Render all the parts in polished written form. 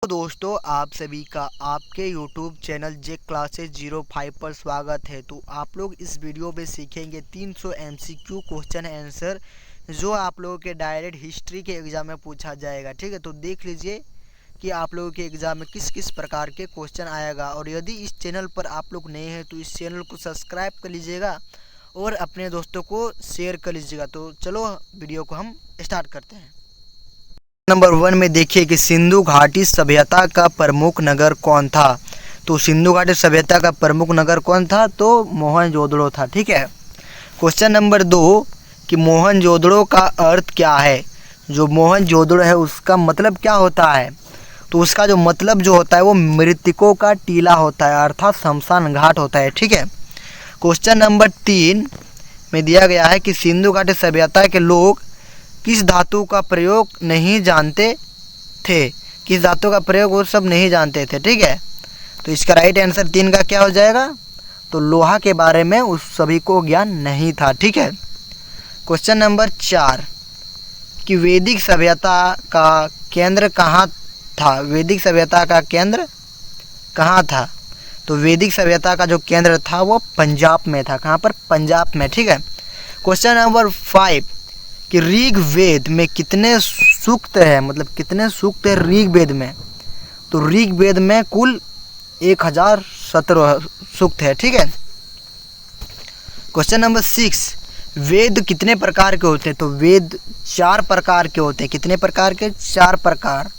तो दोस्तों आप सभी का आपके YouTube चैनल जे क्लासेस 05 पर स्वागत है। तो आप लोग इस वीडियो में सीखेंगे 300 MCQ क्वेश्चन आंसर जो आप लोगों के डायरेक्ट हिस्ट्री के एग्ज़ाम में पूछा जाएगा। ठीक है, तो देख लीजिए कि आप लोगों के एग्ज़ाम में किस किस प्रकार के क्वेश्चन आएगा। और यदि इस चैनल पर आप लोग नए हैं तो इस चैनल को सब्सक्राइब कर लीजिएगा और अपने दोस्तों को शेयर कर लीजिएगा। तो चलो वीडियो को हम स्टार्ट करते हैं। नंबर 1 में देखिए कि सिंधु घाटी सभ्यता का प्रमुख नगर कौन था। तो सिंधु घाटी सभ्यता का प्रमुख नगर कौन था? तो मोहनजोदड़ो था। ठीक है। क्वेश्चन नंबर 2 कि मोहनजोदड़ो का अर्थ क्या है। जो मोहनजोदड़ो है उसका मतलब क्या होता है? तो उसका जो मतलब जो होता है वो मृतकों का टीला होता है, अर्थात शमशान घाट होता है। ठीक है। क्वेश्चन नंबर 3 में दिया गया है कि सिंधु घाटी सभ्यता के लोग किस धातु का प्रयोग नहीं जानते थे। किस धातु का प्रयोग वो सब नहीं जानते थे। ठीक है, तो इसका राइट आंसर 3 का क्या हो जाएगा? तो लोहा के बारे में उस सभी को ज्ञान नहीं था। ठीक है। क्वेश्चन नंबर 4 कि वैदिक सभ्यता का केंद्र कहाँ था। वैदिक सभ्यता का केंद्र कहाँ था? तो वैदिक सभ्यता का जो केंद्र था वो पंजाब में था। कहाँ पर? पंजाब में। ठीक है। क्वेश्चन नंबर 5 कि ऋग्वेद में कितने सूक्त है, मतलब कितने सूक्त है ऋग्वेद में। तो ऋग्वेद में कुल 1017 सूक्त है। ठीक है। क्वेश्चन नंबर 6 वेद कितने प्रकार के होते हैं। तो वेद 4 प्रकार के होते हैं। कितने प्रकार के? 4 प्रकार।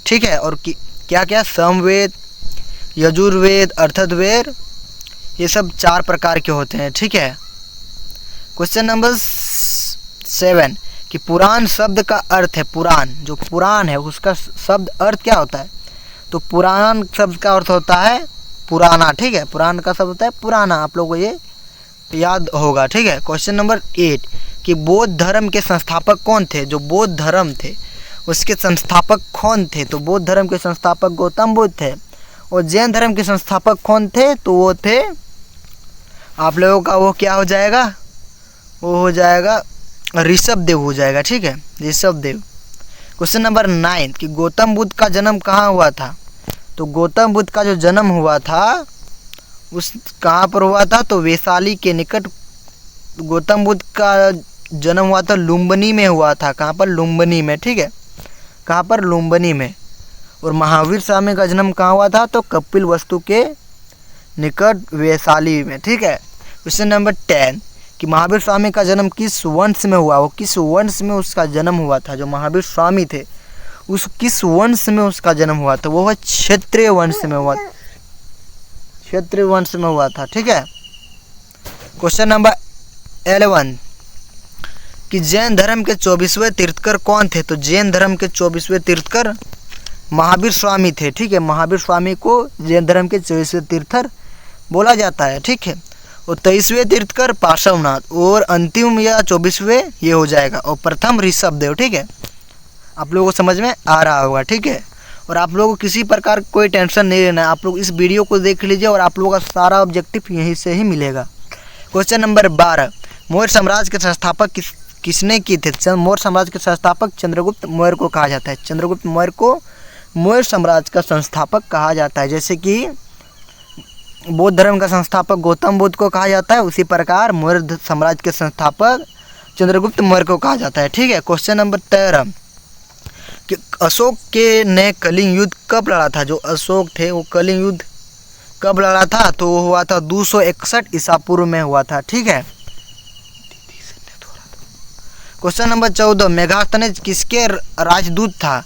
ठीक है। और क्या क्या? समवेद, यजुर्वेद, अर्थवेद, ये सब 4 प्रकार के होते हैं। ठीक है। क्वेश्चन नंबर 7 कि पुराण शब्द का अर्थ है। पुराण, जो पुराण है उसका शब्द अर्थ क्या होता है? तो पुराण शब्द का अर्थ होता है पुराना। ठीक है। पुराण का शब्द होता है पुराना। आप लोगों को ये याद होगा। ठीक है। क्वेश्चन नंबर 8 कि बौद्ध धर्म के संस्थापक कौन थे। जो बौद्ध धर्म थे उसके संस्थापक कौन थे? तो बौद्ध धर्म के संस्थापक गौतम बुद्ध थे। और जैन धर्म के संस्थापक कौन थे? तो वो थे, आप लोगों का वो क्या हो जाएगा? वो हो जाएगा ऋषभदेव हो जाएगा। ठीक है, ऋषभदेव। क्वेश्चन नंबर 9 कि गौतम बुद्ध का जन्म कहाँ हुआ था। तो गौतम बुद्ध का जो जन्म हुआ था उस कहाँ पर हुआ था? तो वैशाली के निकट गौतम बुद्ध का जन्म हुआ था। लुम्बिनी में हुआ था। कहाँ पर? लुम्बिनी में। ठीक है। कहाँ पर? लुम्बिनी में। और महावीर स्वामी का जन्म कहाँ हुआ था? तो कपिलवस्तु के निकट वैशाली में। ठीक है। क्वेश्चन नंबर 10 कि महावीर स्वामी का जन्म किस वंश में हुआ। वो किस वंश में उसका जन्म हुआ था? जो महावीर स्वामी थे उस किस वंश में उसका जन्म हुआ था? वो है क्षत्रिय वंश में हुआ। क्षत्रिय वंश में हुआ था। ठीक है। क्वेश्चन नंबर 11 कि जैन धर्म के 24वें तीर्थकर कौन थे। तो जैन धर्म के 24वें तीर्थकर महावीर स्वामी थे। ठीक है। महावीर स्वामी को जैन धर्म के 24वें तीर्थकर बोला जाता है। ठीक है। और 23वें तीर्थकर पार्श्वनाथ, और अंतिम या 24वें ये हो जाएगा, और प्रथम ऋषभदेव। ठीक है। आप लोगों को समझ में आ रहा होगा। ठीक है। और आप लोगों को किसी प्रकार कोई टेंशन नहीं लेना है। आप लोग इस वीडियो को देख लीजिए और आप लोगों का सारा ऑब्जेक्टिव यहीं से ही मिलेगा। क्वेश्चन नंबर 12 मौर्य साम्राज्य के संस्थापक किसने की थे। मौर्य साम्राज्य के संस्थापक चंद्रगुप्त मौर्य को कहा जाता है। चंद्रगुप्त मौर्य को मौर्य साम्राज्य का संस्थापक कहा जाता है। जैसे कि बौद्ध धर्म का संस्थापक गौतम बुद्ध को कहा जाता है, उसी प्रकार मौर्य साम्राज्य के संस्थापक चंद्रगुप्त मौर्य को कहा जाता है। ठीक है। क्वेश्चन नंबर 13 कि अशोक के ने कलिंग युद्ध कब लड़ा था। जो अशोक थे वो कलिंग युद्ध कब लड़ा था? तो वो हुआ था 261 ईसा पूर्व में हुआ था। ठीक है। क्वेश्चन नंबर 14 मेगास्थनीज किसके राजदूत था।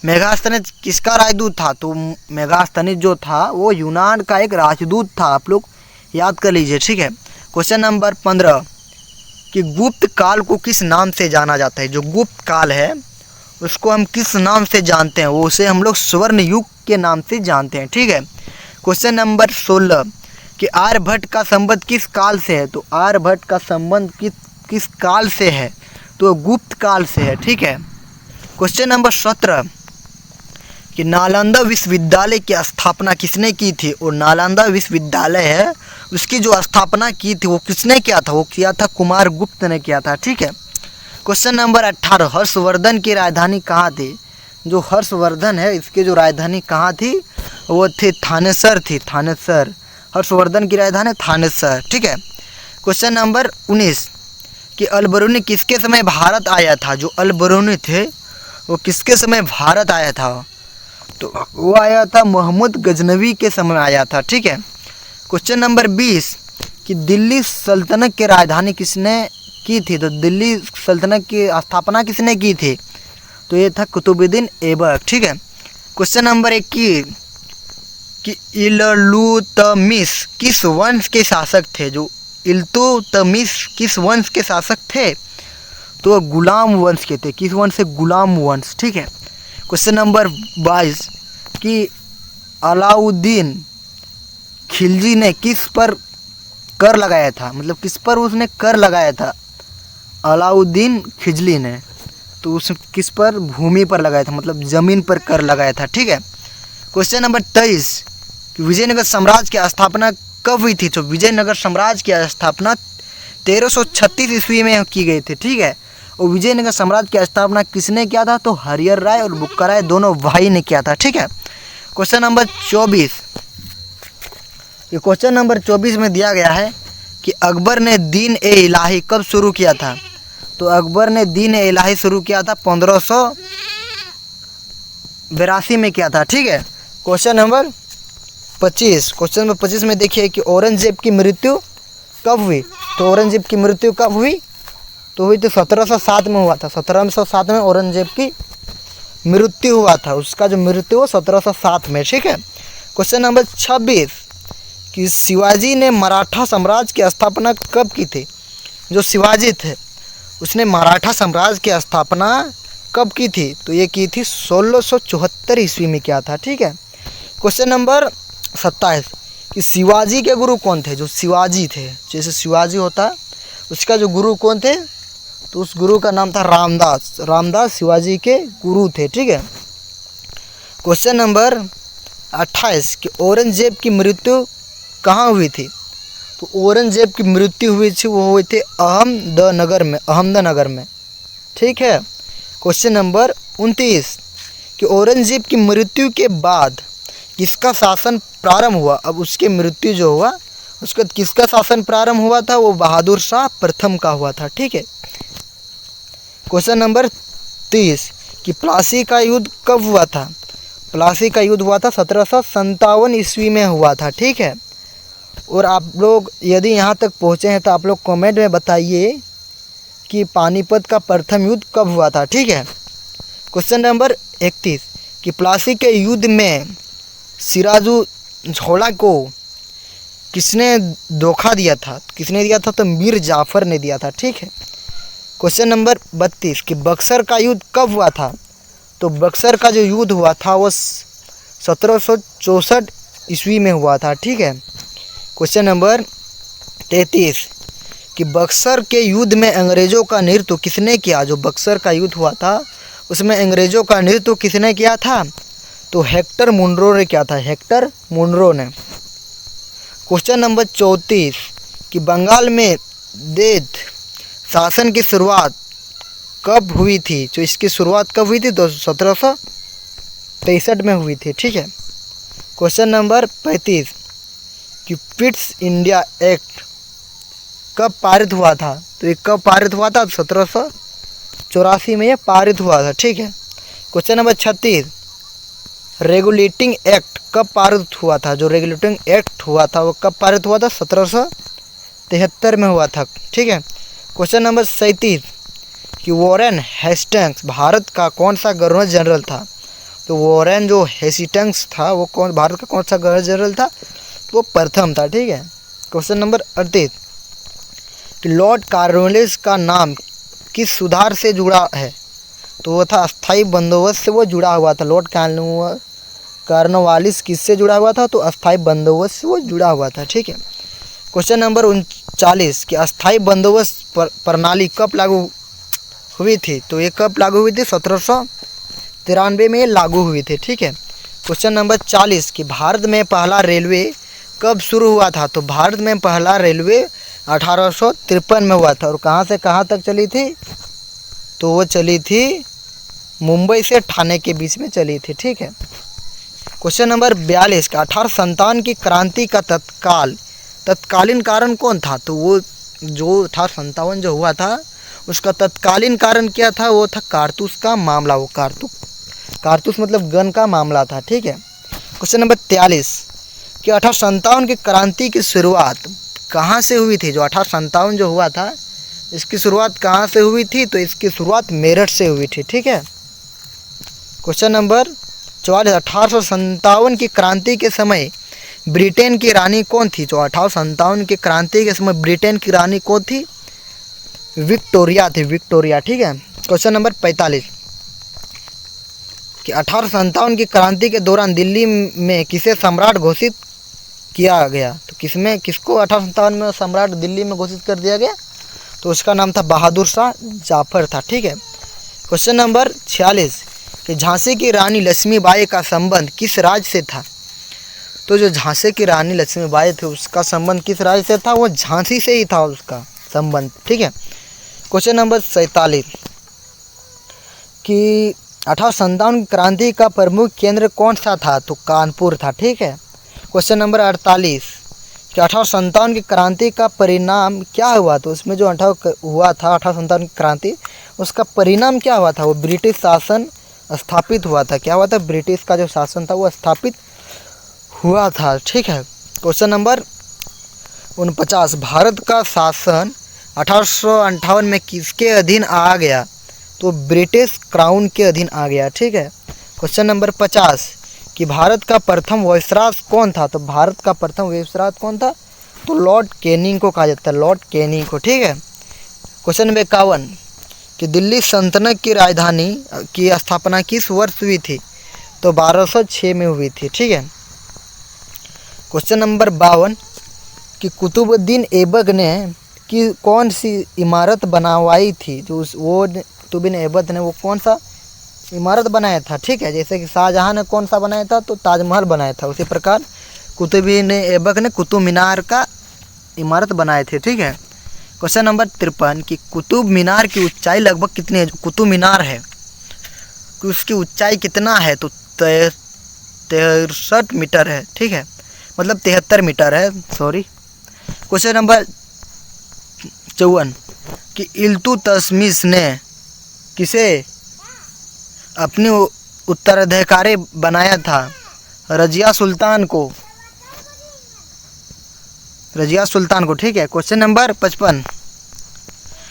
मेगास्थनीज किसका राजदूत था? तो मेगास्थनीज जो था वो यूनान का एक राजदूत था। आप लोग याद कर लीजिए। ठीक है। क्वेश्चन नंबर 15 कि गुप्त काल को किस नाम से जाना जाता है। जो गुप्त काल है उसको हम किस नाम से जानते हैं? वो उसे हम लोग स्वर्ण युग के नाम से जानते हैं। ठीक है। क्वेश्चन नंबर 16 कि आर्यभट्ट का संबंध किस काल से है। तो आर्यभट्ट का संबंध किस काल से है? तो गुप्त काल से है। ठीक है। क्वेश्चन नंबर 17 कि नालंदा विश्वविद्यालय की स्थापना किसने की थी। और नालंदा विश्वविद्यालय है उसकी जो स्थापना की थी वो किसने किया था? वो किया था कुमार गुप्त ने किया था। ठीक है। क्वेश्चन नंबर 18 हर्षवर्धन की राजधानी कहाँ थी। जो हर्षवर्धन है इसके जो राजधानी कहाँ थी, वो थी थानेसर थी, थानेसर। हर्षवर्धन की राजधानी थानेसर, ठीक है। क्वेश्चन नंबर 19 कि अल बरूनी किसके समय भारत आया था। जो अल बरूनी थे वो किसके समय भारत आया था, तो वो आया था मोहम्मद गजनवी के समय आया था, ठीक है। क्वेश्चन नंबर 20 कि दिल्ली सल्तनत की राजधानी किसने की थी। तो दिल्ली सल्तनत की स्थापना किसने की थी, तो ये था कुतुबुद्दीन ऐबक, ठीक है। क्वेश्चन नंबर 21 कि इल्तुतमिश किस वंश के शासक थे। जो इल्तुतमिश किस वंश के शासक थे, तो गुलाम वंश के थे। किस वंश से, गुलाम वंश, ठीक है। क्वेश्चन नंबर 22 कि अलाउद्दीन खिलजी ने किस पर कर लगाया था, मतलब किस पर उसने कर लगाया था। अलाउद्दीन खिलजी ने, तो उस किस पर, भूमि पर लगाया था, मतलब ज़मीन पर कर लगाया था, ठीक है। क्वेश्चन नंबर 23 कि विजयनगर साम्राज्य की स्थापना कब हुई थी। तो विजयनगर साम्राज्य की स्थापना 1336 ईस्वी में की गई थी, ठीक है। और विजयनगर साम्राज्य की स्थापना किसने किया था, तो हरिहर राय और बुक्का राय दोनों भाई ने किया था, ठीक है। क्वेश्चन नंबर 24, ये क्वेश्चन नंबर 24 में दिया गया है कि अकबर ने दीन ए इलाही कब शुरू किया था। तो अकबर ने दीन ए इलाही शुरू किया था 1582 में किया था, ठीक है। क्वेश्चन नंबर 25, क्वेश्चन नंबर 25 में देखिए कि औरंगजेब की मृत्यु कब हुई। तो औरंगजेब की मृत्यु कब हुई, तो हुई तो 1707 में हुआ था। 1707 में औरंगजेब की मृत्यु हुआ था, उसका जो मृत्यु हो 1707 में, ठीक है। क्वेश्चन नंबर 26 कि शिवाजी ने मराठा साम्राज्य की स्थापना कब की थी। जो शिवाजी थे उसने मराठा साम्राज्य की स्थापना कब की थी, तो ये की थी 1674 ईस्वी में किया था, ठीक है। क्वेश्चन नंबर 27 कि शिवाजी के गुरु कौन थे। जो शिवाजी थे, जैसे शिवाजी होता उसका जो गुरु कौन थे, तो उस गुरु का नाम था रामदास। रामदास शिवाजी के गुरु थे, ठीक है। क्वेश्चन नंबर 28 कि औरंगजेब की मृत्यु कहाँ हुई थी। तो औरंगजेब की मृत्यु हुई थी, वो हुई थी अहमदनगर में, ठीक है। क्वेश्चन नंबर 29 कि औरंगजेब की मृत्यु के बाद किसका शासन प्रारंभ हुआ। अब उसकी मृत्यु जो हुआ उसके बाद किसका शासन प्रारंभ हुआ था, वो बहादुर शाह प्रथम का हुआ था, ठीक है। क्वेश्चन नंबर 30 कि प्लासी का युद्ध कब हुआ था। प्लासी का युद्ध हुआ था 1757 ईस्वी में हुआ था, ठीक है। और आप लोग यदि यहाँ तक पहुँचे हैं तो आप लोग कमेंट में बताइए कि पानीपत का प्रथम युद्ध कब हुआ था, ठीक है। क्वेश्चन नंबर 31 कि प्लासी के युद्ध में सिराजुद्दौला को किसने धोखा दिया था। किसने दिया था, तो मीर जाफ़र ने दिया था, ठीक है। क्वेश्चन नंबर 32 कि बक्सर का युद्ध कब हुआ था। तो बक्सर का जो युद्ध हुआ था वो 1764 ईस्वी में हुआ था, ठीक है। क्वेश्चन नंबर 33 कि बक्सर के युद्ध में अंग्रेज़ों का नेतृत्व किसने किया। जो बक्सर का युद्ध हुआ था उसमें अंग्रेज़ों का नेतृत्व किसने किया था, तो हेक्टर मुनरो ने किया था, हेक्टर मुनरो ने। क्वेश्चन नंबर 34 कि बंगाल में देद शासन की शुरुआत कब हुई थी। जो इसकी शुरुआत कब हुई थी, तो 1763 में हुई थी, ठीक है। क्वेश्चन नंबर 35 कि पिट्स इंडिया एक्ट कब पारित हुआ था। तो ये कब पारित हुआ था, 1784 में ये पारित हुआ था, ठीक है। क्वेश्चन नंबर 36 रेगुलेटिंग एक्ट कब पारित हुआ था। जो रेगुलेटिंग एक्ट हुआ था वो कब पारित हुआ था, 1773 में हुआ था, ठीक है। क्वेश्चन नंबर 37 कि वॉरेन हेस्टिंग्स भारत का कौन सा गवर्नर जनरल था। तो वॉरेन जो हेस्टिंग्स था वो भारत का कौन सा गवर्नर जनरल था, वो प्रथम था, ठीक है। क्वेश्चन नंबर 38 कि लॉर्ड कॉर्नवालिस का नाम किस सुधार से जुड़ा है। तो वो था अस्थाई बंदोबस्त से वो जुड़ा हुआ था। लॉर्ड कॉर्नवालिस किससे जुड़ा हुआ था, तो अस्थाई बंदोबस्त से वो जुड़ा हुआ था, ठीक है। क्वेश्चन नंबर 39 कि अस्थाई बंदोबस्त प्रणाली कब लागू हुई थी। तो ये कब लागू हुई थी, 1793 में ये लागू हुई थी, ठीक है। क्वेश्चन नंबर 40 कि भारत में पहला रेलवे कब शुरू हुआ था। तो भारत में पहला रेलवे 1853 में हुआ था। और कहाँ से कहाँ तक चली थी, तो वो चली थी मुंबई से ठाणे के बीच में चली थी। ठीक है। क्वेश्चन नंबर 42 का 1857 की क्रांति का तत्कालीन कारण कौन था? तो वो जो 1857 जो हुआ था उसका तत्कालीन कारण क्या था? वो था कारतूस का मामला। वो कारतूस मतलब गन का मामला था। ठीक है। क्वेश्चन नंबर 43 कि 1857 की क्रांति की शुरुआत कहाँ से हुई थी? जो 1857 जो हुआ था इसकी शुरुआत कहाँ से हुई थी? तो इसकी शुरुआत मेरठ से हुई थी। ठीक है। क्वेश्चन नंबर 44 1857 की क्रांति के समय ब्रिटेन की रानी कौन थी? जो 1857 की क्रांति के समय ब्रिटेन की रानी कौन थी? विक्टोरिया थी, विक्टोरिया। ठीक है। क्वेश्चन नंबर 45 कि 1857 की क्रांति के दौरान दिल्ली में किसे सम्राट घोषित किया गया? तो किसको 1857 में सम्राट दिल्ली में घोषित कर दिया गया? तो उसका नाम था बहादुर शाह जाफर था। ठीक है। क्वेश्चन नंबर 46 कि झांसी की रानी लक्ष्मीबाई का संबंध किस राज्य से था? तो जो झांसी की रानी लक्ष्मीबाई थी उसका संबंध किस राज्य से था? वो झांसी से ही था उसका संबंध। ठीक है। क्वेश्चन नंबर 47 कि 1857 क्रांति का प्रमुख केंद्र कौन सा था? तो कानपुर था। ठीक है। क्वेश्चन नंबर 48 कि 1857 की क्रांति का परिणाम क्या हुआ? तो उसमें जो हुआ था 1857 की क्रांति उसका परिणाम क्या हुआ था? वो ब्रिटिश शासन स्थापित हुआ था। क्या हुआ था? ब्रिटिश का जो शासन था वो स्थापित हुआ था। ठीक है। क्वेश्चन नंबर 49 भारत का शासन 1858 में किसके अधीन आ गया? तो ब्रिटिश क्राउन के अधीन आ गया। ठीक है। क्वेश्चन नंबर 50 कि भारत का प्रथम वायसराय कौन था? तो भारत का प्रथम वायसराय कौन था? तो लॉर्ड कैनिंग को कहा जाता है, लॉर्ड कैनिंग को। ठीक है। क्वेश्चन नंबर 51 कि दिल्ली सल्तनत की राजधानी की स्थापना किस वर्ष हुई थी? तो 1206 में हुई थी। ठीक है। क्वेश्चन नंबर 52 कि कुतुबुद्दीन ऐबक ने कि कौन सी इमारत बनवाई थी? जो वो कुतुबुद्दीन ऐबक ने वो कौन सा इमारत बनाया था? ठीक है। जैसे कि शाहजहाँ ने कौन सा बनाया था? तो ताजमहल बनाया था। उसी प्रकार कुतुबुद्दीन ऐबक ने कुतुब मीनार का इमारत बनाए थे। ठीक है। क्वेश्चन नंबर 53 कि कुतुब मीनार की ऊंचाई लगभग कितनी है? कुतुब मीनार है कि उसकी ऊंचाई कितना है? तो 63 मीटर है। ठीक है। मतलब 73 मीटर है, सॉरी। क्वेश्चन नंबर 54 कि इल्तुतमिश ने किसे अपनी उत्तराधिकारी बनाया था? रजिया सुल्तान को, रजिया सुल्तान को। ठीक है। क्वेश्चन नंबर 55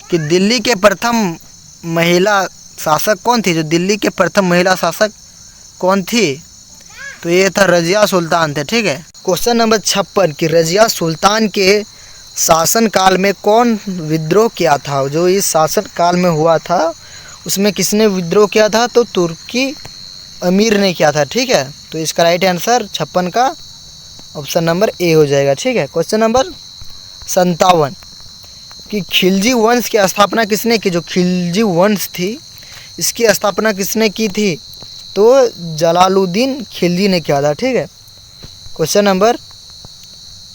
कि दिल्ली के प्रथम महिला शासक कौन थी? जो दिल्ली के प्रथम महिला शासक कौन थी? तो ये था रजिया सुल्तान थे। ठीक है। क्वेश्चन नंबर 56 कि रजिया सुल्तान के शासनकाल में कौन विद्रोह किया था? जो इस शासनकाल में हुआ था उसमें किसने विद्रोह किया था? तो तुर्की अमीर ने किया था। ठीक है। तो इसका राइट आंसर 56 का ऑप्शन नंबर ए हो जाएगा। ठीक है। क्वेश्चन नंबर 57 कि खिलजी वंश की स्थापना किसने की? जो खिलजी वंश थी इसकी स्थापना किसने की थी? तो जलालुद्दीन खिलजी ने किया था। ठीक है। क्वेश्चन नंबर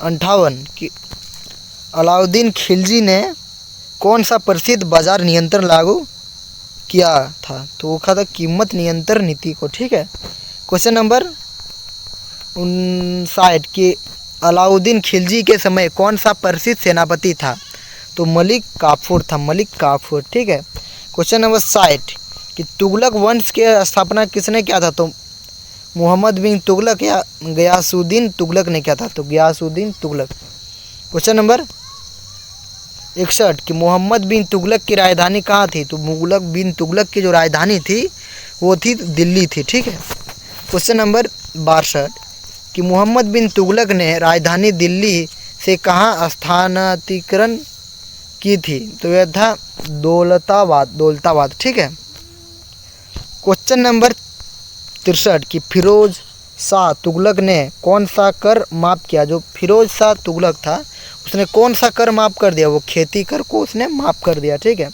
58 कि अलाउद्दीन खिलजी ने कौन सा प्रसिद्ध बाजार नियंत्रण लागू किया था? तो वो था कीमत नियंत्रण नीति को। ठीक है। क्वेश्चन नंबर 59 कि अलाउद्दीन खिलजी के समय कौन सा प्रसिद्ध सेनापति था? तो मलिक काफूर था, मलिक काफूर। ठीक है। क्वेश्चन नंबर 60 कि तुगलक वंश की स्थापना किसने किया था? तो मोहम्मद बिन तुगलक या गयासुद्दीन तुगलक ने किया था। तो गयासुद्दीन तुगलक। क्वेश्चन नंबर 61 कि मोहम्मद बिन तुगलक की राजधानी कहाँ थी? तो मुगलक बिन तुगलक की जो राजधानी थी वो थी दिल्ली थी। ठीक है। क्वेश्चन नंबर 62 कि मोहम्मद बिन तुगलक ने राजधानी दिल्ली से कहाँ स्थानांतरण की थी? तो यह था दौलताबाद। ठीक है। क्वेश्चन नंबर 63 कि फिरोज शाह तुगलक ने कौन सा कर माफ़ किया? जो फिरोज शाह तुगलक था उसने कौन सा कर माफ़ कर दिया? वो खेती कर को उसने माफ़ कर दिया। ठीक है।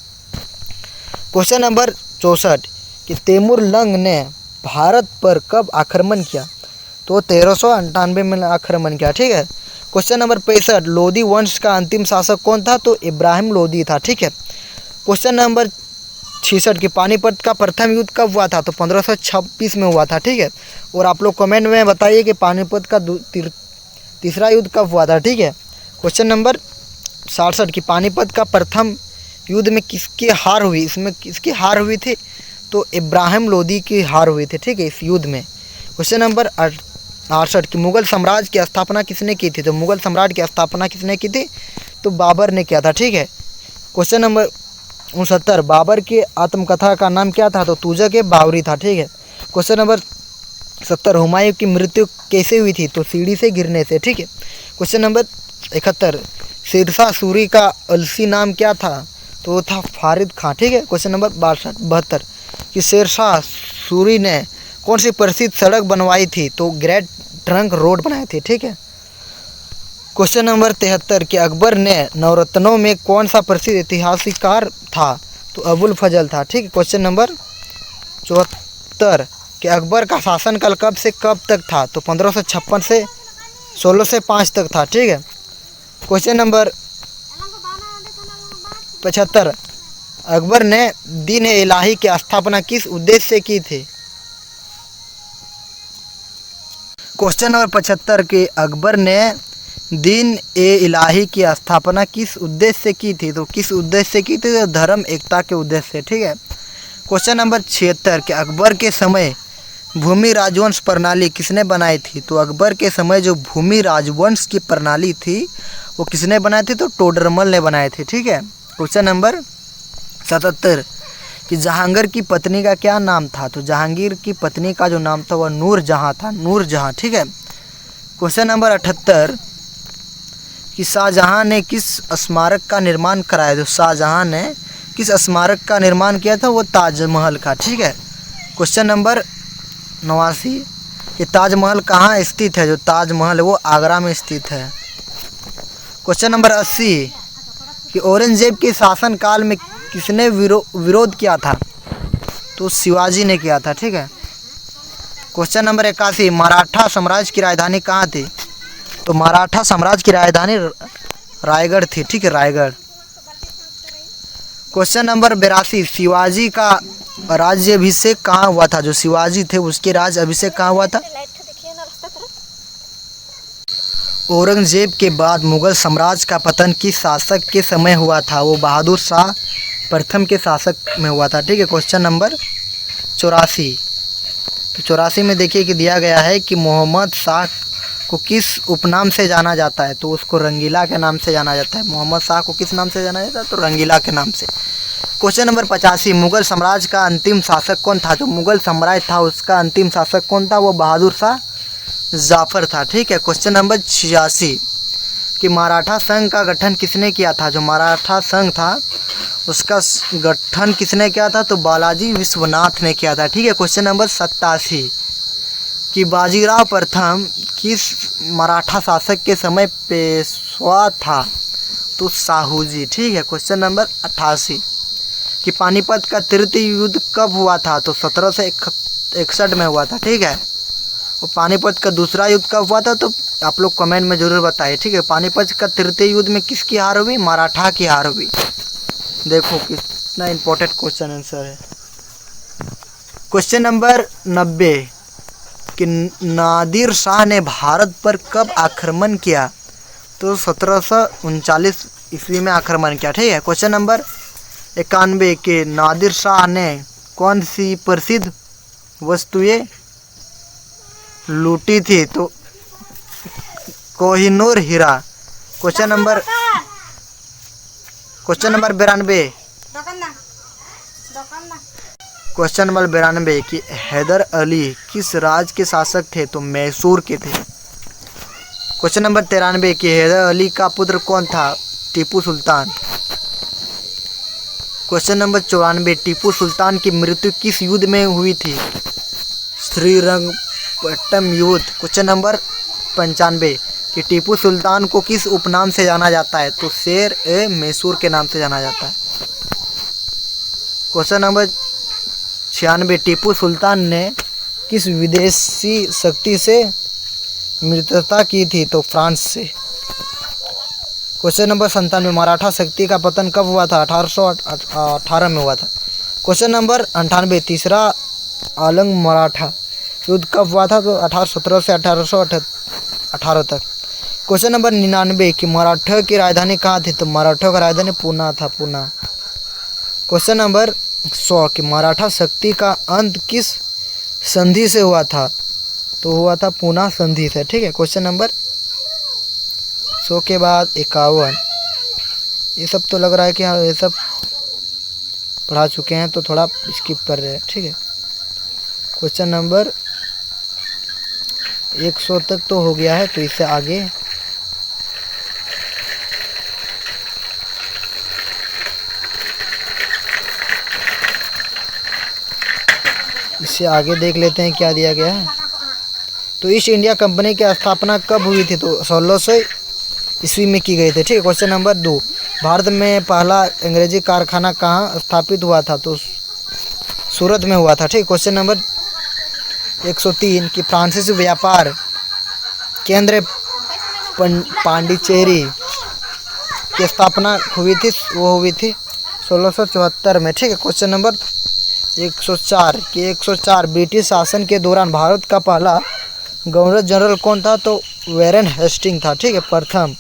क्वेश्चन नंबर 64 कि तैमूर लंग ने भारत पर कब आक्रमण किया? तो 1398 में आक्रमण किया। ठीक है। क्वेश्चन नंबर 65 लोदी वंश का अंतिम शासक कौन था? तो इब्राहिम लोदी था। ठीक है। क्वेश्चन नंबर 66 की पानीपत का प्रथम युद्ध कब हुआ था? तो 1526 में हुआ था, ठीक है। और आप लोग कमेंट में बताइए कि पानीपत का तीसरा युद्ध कब हुआ था, ठीक है। क्वेश्चन नंबर 67 की पानीपत का प्रथम युद्ध में किसकी हार हुई? इसमें किसकी हार हुई थी? तो इब्राहिम लोदी की हार हुई थी, ठीक है, इस युद्ध में। क्वेश्चन नंबर 68 की मुगल साम्राज्य की स्थापना किसने की थी? तो मुगल सम्राट की स्थापना किसने की थी? तो बाबर ने किया था, ठीक है। क्वेश्चन नंबर 69 बाबर की आत्मकथा का नाम क्या था? तो तुज़क बावरी था, ठीक है। क्वेश्चन नंबर 70 हुमायूं की मृत्यु कैसे हुई थी? तो सीढ़ी से गिरने से, ठीक है। क्वेश्चन नंबर 71 शेरशाह सूरी का अलसी नाम क्या था? तो वो था फारिद खां, ठीक है। क्वेश्चन नंबर 72 कि शेरशाह सूरी ने कौन सी प्रसिद्ध सड़क बनवाई थी? तो ग्रेट ट्रंक रोड बनाई थी, ठीक है। क्वेश्चन नंबर 73 कि अकबर ने नवरत्नों में कौन सा प्रसिद्ध इतिहासकार था? तो अबुल फजल था, ठीक है। क्वेश्चन नंबर 74 कि अकबर का शासनकाल कब से कब तक था? तो 1556 से 1605 तक था, ठीक है। क्वेश्चन नंबर 75 अकबर ने दीन इलाही की स्थापना किस उद्देश्य से की थी? क्वेश्चन नंबर 75 के अकबर ने दीन ए इलाही की स्थापना किस उद्देश्य से की थी? तो किस उद्देश्य से की थी? तो धर्म एकता के उद्देश्य से, ठीक है। क्वेश्चन नंबर 76 कि अकबर के समय भूमि राजवंश प्रणाली किसने बनाई थी? तो अकबर के समय जो भूमि राजवंश की प्रणाली थी वो किसने बनाई थी? तो टोडरमल ने बनाई थी, ठीक है। क्वेश्चन नंबर 77 कि जहांगीर की पत्नी का क्या नाम था? तो जहांगीर की पत्नी का जो नाम था वह नूरजहां था, नूरजहां, ठीक है। क्वेश्चन नंबर 78 कि शाहजहां ने किस स्मारक का निर्माण कराया? तो शाहजहां ने किस स्मारक का निर्माण किया था? वो ताजमहल का, ठीक है। क्वेश्चन नंबर 89 कि ताजमहल कहाँ स्थित है? जो ताजमहल है वो आगरा में स्थित है। क्वेश्चन नंबर 80 कि औरंगजेब के शासनकाल में किसने विरोध किया था? तो शिवाजी ने किया था, ठीक है। क्वेश्चन नंबर 81 मराठा साम्राज्य की राजधानी कहाँ थी? तो मराठा साम्राज्य की राजधानी रायगढ़ थी, ठीक है, रायगढ़। क्वेश्चन नंबर 82 शिवाजी का राज्याभिषेक कहाँ हुआ था? जो शिवाजी थे उसके राज्याभिषेक कहाँ हुआ था? औरंगजेब के बाद मुगल साम्राज्य का पतन किस शासक के समय हुआ था? वो बहादुर शाह प्रथम के शासक में हुआ था, ठीक है। क्वेश्चन नंबर 84 तो 84 में देखिए कि दिया गया है कि मोहम्मद शाह को किस उपनाम से जाना जाता है? तो उसको रंगीला के नाम से जाना जाता है। मोहम्मद शाह को किस नाम से जाना जाता है? तो रंगीला के नाम से। क्वेश्चन नंबर 85 मुगल साम्राज्य का अंतिम शासक कौन था? जो मुगल साम्राज्य था उसका अंतिम शासक कौन था? वो बहादुर शाह जाफर था, ठीक है। क्वेश्चन नंबर 86 कि मराठा संघ का गठन किसने किया था? जो मराठा संघ था उसका गठन किसने किया था? तो बालाजी विश्वनाथ ने किया था, ठीक है। क्वेश्चन नंबर 87 कि बाजीराव प्रथम किस मराठा शासक के समय पेशवा था? तो साहूजी, ठीक है। क्वेश्चन नंबर 88 कि पानीपत का तृतीय युद्ध कब हुआ था? तो 1761 में हुआ था, ठीक है। और पानीपत का दूसरा युद्ध कब हुआ था? तो आप लोग कमेंट में ज़रूर बताइए, ठीक है। पानीपत का तृतीय युद्ध में किसकी हार हुई? मराठा की हार हुई। देखो कितना इंपॉर्टेंट क्वेश्चन आंसर है। क्वेश्चन नंबर 90 कि नादिर शाह ने भारत पर कब आक्रमण किया? तो 1739 ईस्वी में आक्रमण किया, ठीक है। क्वेश्चन नंबर 91 के नादिर शाह ने कौन सी प्रसिद्ध वस्तुएं लूटी थी? तो कोहिनूर हीरा। क्वेश्चन नंबर 92 क्वेश्चन नंबर 92 कि हैदर अली किस राज्य के शासक थे? तो मैसूर के थे। क्वेश्चन नंबर 93 कि हैदर अली का पुत्र कौन था? टीपू सुल्तान। क्वेश्चन नंबर 94 टीपू सुल्तान की मृत्यु किस युद्ध में हुई थी? श्रीरंगपट्टम युद्ध। क्वेश्चन नंबर 95 कि टीपू सुल्तान को किस उपनाम से जाना जाता है? तो शेर ए मैसूर के नाम से जाना जाता है। क्वेश्चन नंबर 96 टीपू सुल्तान ने किस विदेशी शक्ति से मित्रता की थी? तो फ्रांस से। क्वेश्चन नंबर 97 मराठा शक्ति का पतन कब हुआ था? 1818 में हुआ था। क्वेश्चन नंबर 98, तीसरा आलम मराठा युद्ध कब हुआ था? तो 1817 से 1818 तक। क्वेश्चन नंबर 99 कि मराठा की राजधानी कहाँ थी? तो मराठा का राजधानी पूना था, पूना। क्वेश्चन नंबर 100 कि मराठा शक्ति का अंत किस संधि से हुआ था? तो हुआ था पूना संधि से, ठीक है। क्वेश्चन नंबर 100 के बाद 51, ये सब तो लग रहा है कि हाँ ये सब पढ़ा चुके हैं, तो थोड़ा स्किप कर रहे हैं, ठीक है। क्वेश्चन नंबर 100 तक तो हो गया है, तो इससे आगे देख लेते हैं क्या दिया गया है। तो ईस्ट इंडिया कंपनी की स्थापना कब हुई थी? तो 1600 ईस्वी में की गई थी, ठीक है। क्वेश्चन नंबर 2, भारत में पहला अंग्रेजी कारखाना कहाँ स्थापित हुआ था? तो सूरत में हुआ था, ठीक। क्वेश्चन नंबर 103 कि फ्रांसीसी व्यापार केंद्र पांडिचेरी की स्थापना हुई थी? वो हुई थी 1674 में, ठीक है। क्वेश्चन नंबर 104 कि 104 ब्रिटिश शासन के दौरान भारत का पहला गवर्नर जनरल कौन था? तो वैरेन हेस्टिंग था, ठीक है, प्रथम।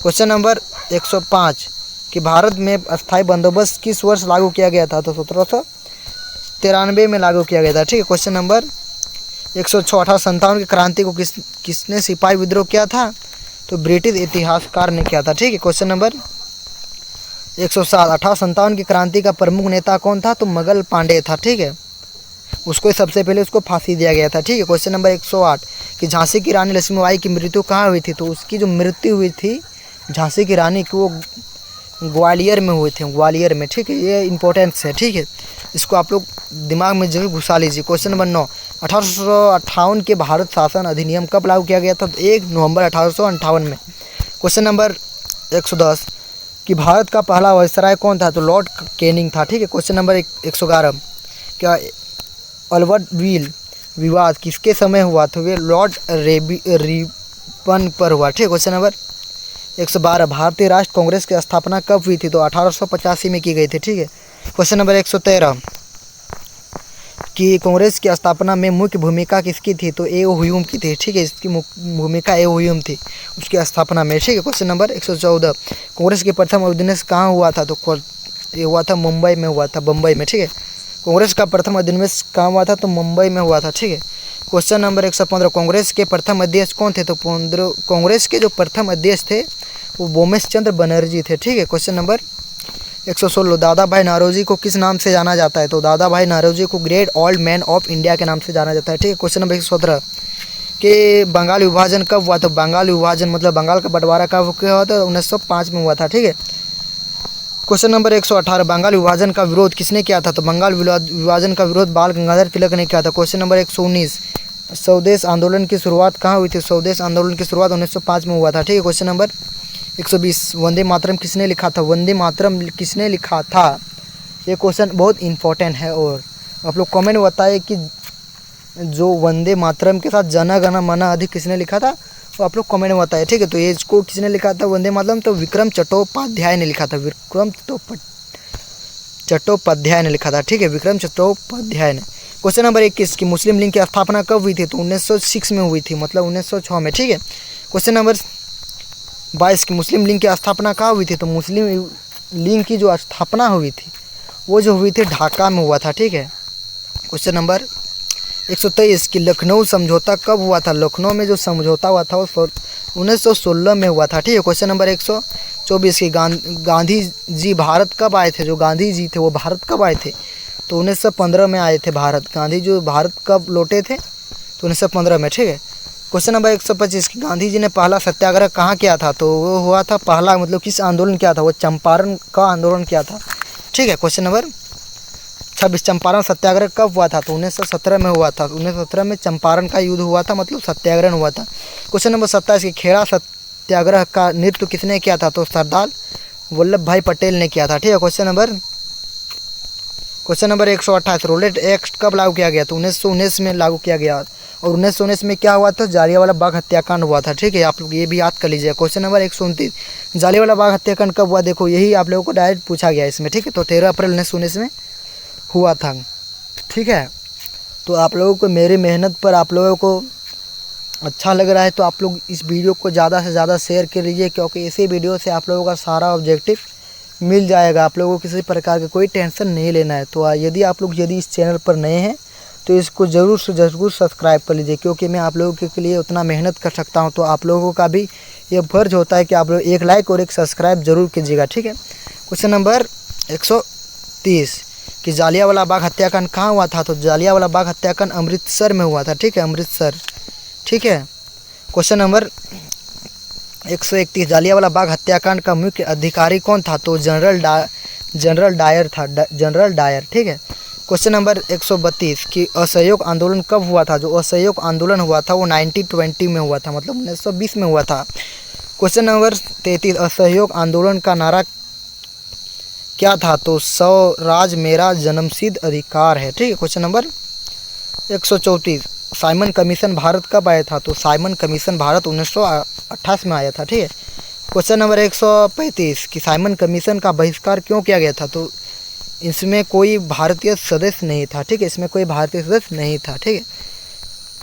क्वेश्चन नंबर 105 कि भारत में अस्थायी बंदोबस्त किस वर्ष लागू किया गया था? तो 1793 में लागू किया गया था, ठीक है। क्वेश्चन नंबर 106 1857 की क्रांति को किसने सिपाही विद्रोह किया था? तो ब्रिटिश इतिहासकार ने किया था, ठीक है। क्वेश्चन नंबर 107 1857 की क्रांति का प्रमुख नेता कौन था? तो मंगल पांडे था, ठीक है। उसको सबसे पहले उसको फांसी दिया गया था, ठीक है। क्वेश्चन नंबर 108 कि झांसी की रानी लक्ष्मीबाई की मृत्यु कहाँ हुई थी? तो उसकी जो मृत्यु हुई थी झांसी की रानी की, वो ग्वालियर में हुए थे, ग्वालियर में, ठीक है। ये इंपॉर्टेंस है, ठीक है, इसको आप लोग दिमाग में जरूर घुसा लीजिए। क्वेश्चन नंबर 9 1858 के भारत शासन अधिनियम कब लागू किया गया था? तो 1 नवंबर 1858 में। क्वेश्चन नंबर 110 कि भारत का पहला वायसराय कौन था? तो लॉर्ड कैनिंग था, ठीक है। क्वेश्चन नंबर 111 क्या अल्बर्ट व्हील विवाद किसके समय हुआ? तो वे लॉर्ड रिपन पर हुआ, ठीक है। क्वेश्चन नंबर 112 भारतीय राष्ट्र कांग्रेस की स्थापना कब हुई थी? तो 1885 में की गई थी, ठीक है। क्वेश्चन नंबर 113 कि कांग्रेस की स्थापना में मुख्य भूमिका किसकी थी? तो ए ह्यूम की थी, ठीक है। इसकी भूमिका ए ह्यूम थी उसकी स्थापना में, ठीक है। क्वेश्चन नंबर 114 कांग्रेस के प्रथम अधिवेशन कहाँ हुआ था? तो ये हुआ था मुंबई में हुआ था, बम्बई में, ठीक है। कांग्रेस का प्रथम अधिवेशन कहाँ हुआ था? तो मुंबई में हुआ था, ठीक है। क्वेश्चन नंबर 115 कांग्रेस के प्रथम अध्यक्ष कौन थे? तो कांग्रेस के जो प्रथम अध्यक्ष थे वो बोमेश चंद्र बनर्जी थे, ठीक है। क्वेश्चन नंबर 116 दादा भाई नौरोजी को किस नाम से जाना जाता है? तो दादा भाई नौरोजी को great old man of India के नाम से जाना जाता है, ठीक है। क्वेश्चन नंबर 117 कि बंगाल विभाजन कब हुआ? तो बंगाल विभाजन मतलब बंगाल का बंटवारा कब हुआ था? 1905 में हुआ था, ठीक है। क्वेश्चन नंबर 118 बंगाल विभाजन का विरोध किसने किया था? तो बंगाल विभाजन का विरोध बाल गंगाधर तिलक ने किया था। क्वेश्चन नंबर 119 स्वदेश आंदोलन की शुरुआत कहाँ हुई थी? स्वदेश आंदोलन की शुरुआत 1905 में हुआ था, ठीक है। क्वेश्चन नंबर 120 वंदे मातरम किसने लिखा था? वंदे मातरम किसने लिखा था? ये क्वेश्चन बहुत इंपॉर्टेंट है और आप लोग कमेंट में बताइए कि जो वंदे मातरम के साथ जन गण मन अधि किसने लिखा था? तो आप लोग कमेंट में बताइए, ठीक है। तो ये इसको किसने लिखा था वंदे मातरम? तो विक्रम चट्टोपाध्याय ने लिखा था, विक्रम चट्टोपाध्याय ने लिखा था, ठीक है, विक्रम चट्टोपाध्याय ने। क्वेश्चन नंबर 21 की मुस्लिम लीग की स्थापना कब हुई थी? तो 1906 में हुई थी, मतलब 1906 में, ठीक है। क्वेश्चन नंबर 22 की मुस्लिम लीग की स्थापना कहाँ हुई थी? तो मुस्लिम लीग की जो स्थापना हुई थी वो जो हुई थी ढाका में हुआ था, ठीक है। क्वेश्चन नंबर 123 की लखनऊ समझौता कब हुआ था? लखनऊ में जो समझौता हुआ था वो 1916 में हुआ था, ठीक है। क्वेश्चन नंबर 124 की गांधी जी भारत कब आए थे? जो गांधी जी थे वो भारत कब आए थे? तो 1915 में आए थे भारत। गांधी जो भारत कब लौटे थे? तो 1915 में, ठीक है। क्वेश्चन नंबर 125 की गांधी जी ने पहला सत्याग्रह कहाँ किया था? तो वो हुआ था पहला मतलब किस आंदोलन किया था? वो चंपारण का आंदोलन किया था, ठीक है। क्वेश्चन नंबर 26 चंपारण सत्याग्रह कब हुआ था? तो 1917 में हुआ था। 1917 में चंपारण का युद्ध हुआ था, मतलब सत्याग्रह हुआ था। क्वेश्चन नंबर 27 की खेड़ा सत्याग्रह का नेतृत्व किसने किया था? तो सरदार वल्लभ भाई पटेल ने किया था, ठीक है। क्वेश्चन नंबर 128 रोलेट एक्ट कब लागू किया गया? तो 1919 में लागू किया गया और 1919 में क्या हुआ था? जालियांवाला बाग हत्याकांड हुआ था, ठीक है। आप लोग ये भी याद कर लीजिए। क्वेश्चन नंबर 129 जालियांवाला बाग हत्याकांड कब हुआ? देखो यही आप लोगों को डायरेक्ट पूछा गया इसमें, ठीक है। तो 13 अप्रैल 1919 में हुआ था। ठीक है, तो आप लोगों को मेरी मेहनत पर आप लोगों को अच्छा लग रहा है तो आप लोग इस वीडियो को ज़्यादा से ज़्यादा शेयर कर लीजिए, क्योंकि इसी वीडियो से आप लोगों का सारा ऑब्जेक्टिव मिल जाएगा। आप लोगों को किसी प्रकार का कोई टेंशन नहीं लेना है। तो यदि आप लोग इस चैनल पर नए हैं तो इसको ज़रूर से ज़रूर सब्सक्राइब कर लीजिए, क्योंकि मैं आप लोगों के लिए उतना मेहनत कर सकता हूँ। तो आप लोगों का भी ये फ़र्ज़ होता है कि आप लोग एक लाइक और एक सब्सक्राइब ज़रूर कीजिएगा। ठीक है, क्वेश्चन नंबर 130 कि जालियांवाला बाग हत्याकांड कहाँ हुआ था? तो जालियांवाला बाग हत्याकांड अमृतसर में हुआ था। ठीक है, अमृतसर। ठीक है, क्वेश्चन नंबर 131 जालियांवाला बाग हत्याकांड का मुख्य अधिकारी कौन था? तो जनरल डायर था, जनरल डायर। ठीक है, क्वेश्चन नंबर 132 कि असहयोग आंदोलन कब हुआ था? जो असहयोग आंदोलन हुआ था वो 1920 में हुआ था, मतलब 1920 में हुआ था। क्वेश्चन नंबर 33 असहयोग आंदोलन का नारा क्या था? तो स्वराज मेरा जन्मसिद्ध अधिकार है। ठीक है, question number 134 Simon commission Bharat कब आया था? तो साइमन कमीशन भारत 1928 में आया था। ठीक है, क्वेश्चन नंबर 135 कि साइमन कमीशन का बहिष्कार क्यों किया गया था? तो इसमें कोई भारतीय सदस्य नहीं था। ठीक है, इसमें कोई भारतीय सदस्य नहीं था। ठीक है,